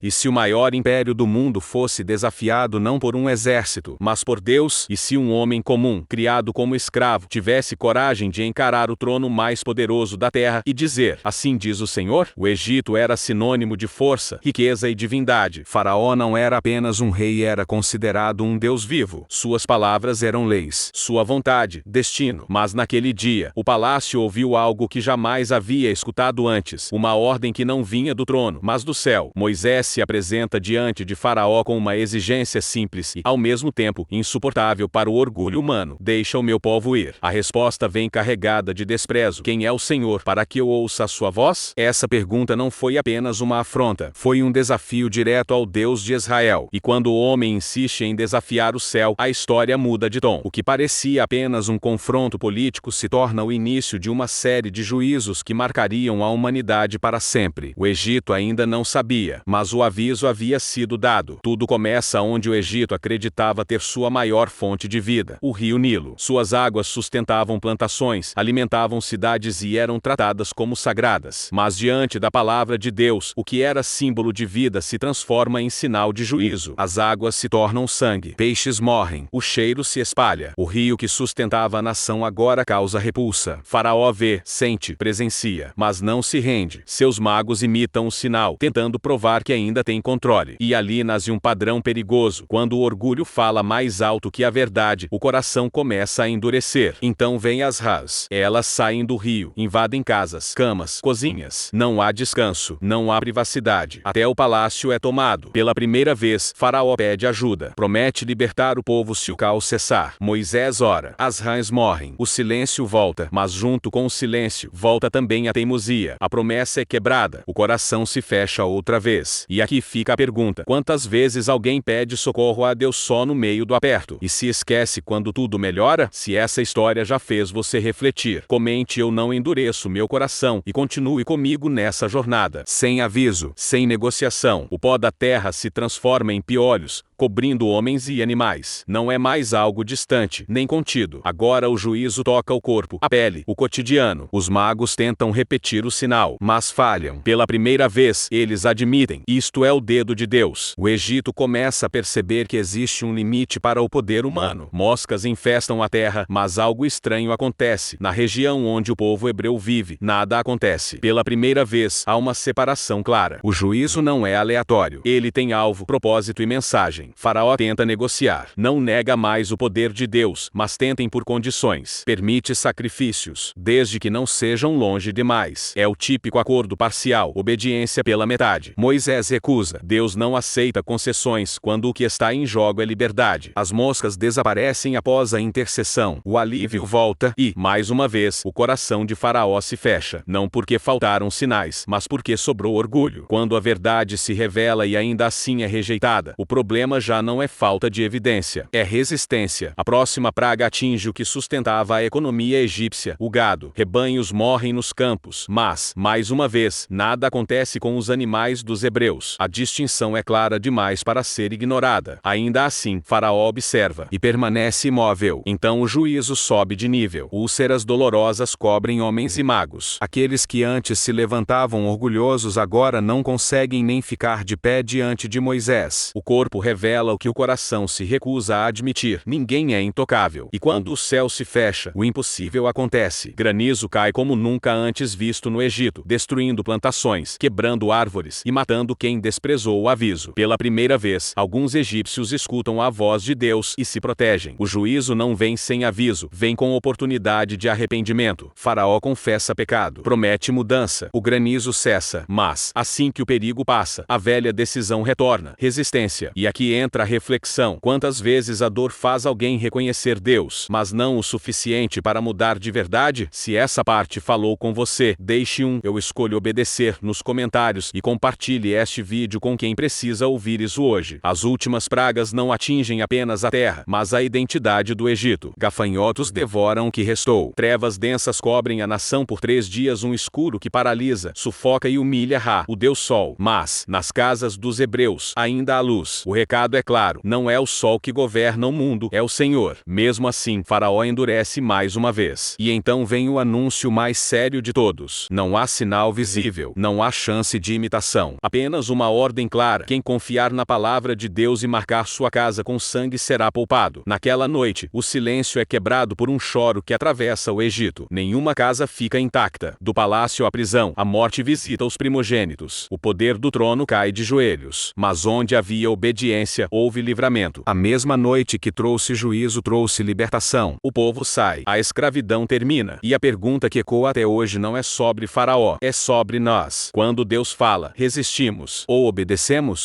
E se o maior império do mundo fosse desafiado não por um exército, mas por Deus, e se um homem comum, criado como escravo, tivesse coragem de encarar o trono mais poderoso da terra e dizer: assim diz o Senhor? O Egito era sinônimo de força, riqueza e divindade. Faraó não era apenas um rei, era considerado um Deus vivo. Suas palavras eram leis, sua vontade, destino. Mas naquele dia, o palácio ouviu algo que jamais havia escutado antes, uma ordem que não vinha do trono, mas do céu. Moisés se apresenta diante de Faraó com uma exigência simples e, ao mesmo tempo, insuportável para o orgulho humano: deixa o meu povo ir. A resposta vem carregada de desprezo: quem é o Senhor para que eu ouça a sua voz? Essa pergunta não foi apenas uma afronta, foi um desafio direto ao Deus de Israel. E quando o homem insiste em desafiar o céu, a história muda de tom. O que parecia apenas um confronto político se torna o início de uma série de juízos que marcariam a humanidade para sempre. O Egito ainda não sabia, mas o aviso havia sido dado. Tudo começa onde o Egito acreditava ter sua maior fonte de vida, o rio Nilo. Suas águas sustentavam plantações, alimentavam cidades e eram tratadas como sagradas. Mas diante da palavra de Deus, o que era símbolo de vida se transforma em sinal de juízo. As águas se tornam sangue, peixes morrem, o cheiro se espalha. O rio que sustentava a nação agora causa repulsa. Faraó vê, sente, presencia, mas não se rende. Seus magos imitam o sinal, tentando provar que ainda tem controle. E ali nasce um padrão perigoso. Quando o orgulho fala mais alto que a verdade, o coração começa a endurecer. Então vem as rãs. Elas saem do rio, invadem casas, camas, cozinhas. Não há descanso, não há privacidade. Até o palácio é tomado. Pela primeira vez, Faraó pede ajuda. Promete libertar o povo se o caos cessar. Moisés ora. As rãs morrem. O silêncio volta. Mas junto com o silêncio, volta também a teimosia. A promessa é quebrada. O coração se fecha outra vez. E aqui fica a pergunta: quantas vezes alguém pede socorro a Deus só no meio do aperto e se esquece quando tudo melhora? Se essa história já fez você refletir, comente: eu não endureço meu coração, e continue comigo nessa jornada. Sem aviso, sem negociação, o pó da terra se transforma em piolhos, cobrindo homens e animais. Não é mais algo distante, nem contido. Agora o juízo toca o corpo, a pele, o cotidiano. Os magos tentam repetir o sinal, mas falham. Pela primeira vez, eles admitem: isto é o dedo de Deus. O Egito começa a perceber que existe um limite para o poder humano. Moscas infestam a terra, mas algo estranho acontece. Na região onde o povo hebreu vive, nada acontece. Pela primeira vez, há uma separação clara. O juízo não é aleatório. Ele tem alvo, propósito e mensagem. Faraó tenta negociar. Não nega mais o poder de Deus, mas tenta impor condições. Permite sacrifícios, desde que não sejam longe demais. É o típico acordo parcial, obediência pela metade. Moisés recusa. Deus não aceita concessões quando o que está em jogo é liberdade. As moscas desaparecem após a intercessão. O alívio volta e, mais uma vez, o coração de Faraó se fecha. Não porque faltaram sinais, mas porque sobrou orgulho. Quando a verdade se revela e ainda assim é rejeitada, o problema já não é falta de evidência, é resistência. A próxima praga atinge o que sustentava a economia egípcia, o gado. Rebanhos morrem nos campos, mas, mais uma vez, nada acontece com os animais dos hebreus. A distinção é clara demais para ser ignorada. Ainda assim, Faraó observa e permanece imóvel. Então o juízo sobe de nível. Úlceras dolorosas cobrem homens e magos. Aqueles que antes se levantavam orgulhosos agora não conseguem nem ficar de pé diante de Moisés. O corpo revela o que o coração se recusa a admitir: ninguém é intocável. E quando o céu se fecha, o impossível acontece. Granizo cai como nunca antes visto no Egito, destruindo plantações, quebrando árvores e matando quem desprezou o aviso. Pela primeira vez, alguns egípcios escutam a voz de Deus e se protegem. O juízo não vem sem aviso, vem com oportunidade de arrependimento. Faraó confessa pecado, promete mudança. O granizo cessa, mas, assim que o perigo passa, a velha decisão retorna: resistência. E aqui entra a reflexão: quantas vezes a dor faz alguém reconhecer Deus, mas não o suficiente para mudar de verdade? Se essa parte falou com você, deixe um "eu escolho obedecer" nos comentários e compartilhe este vídeo com quem precisa ouvir isso hoje. As últimas pragas não atingem apenas a terra, mas a identidade do Egito. Gafanhotos devoram o que restou. Trevas densas cobrem a nação por 3 dias, um escuro que paralisa, sufoca e humilha Ra, o Deus Sol. Mas, nas casas dos hebreus, ainda há luz. O recado recado é claro: não é o sol que governa o mundo, é o Senhor. Mesmo assim, Faraó endurece mais uma vez. E então vem o anúncio mais sério de todos. Não há sinal visível, não há chance de imitação. Apenas uma ordem clara: quem confiar na palavra de Deus e marcar sua casa com sangue será poupado. Naquela noite, o silêncio é quebrado por um choro que atravessa o Egito. Nenhuma casa fica intacta. Do palácio à prisão, a morte visita os primogênitos. O poder do trono cai de joelhos. Mas onde havia obediência, houve livramento. A mesma noite que trouxe juízo trouxe libertação. O povo sai, a escravidão termina. E a pergunta que ecoa até hoje não é sobre Faraó, é sobre nós. Quando Deus fala, resistimos ou obedecemos?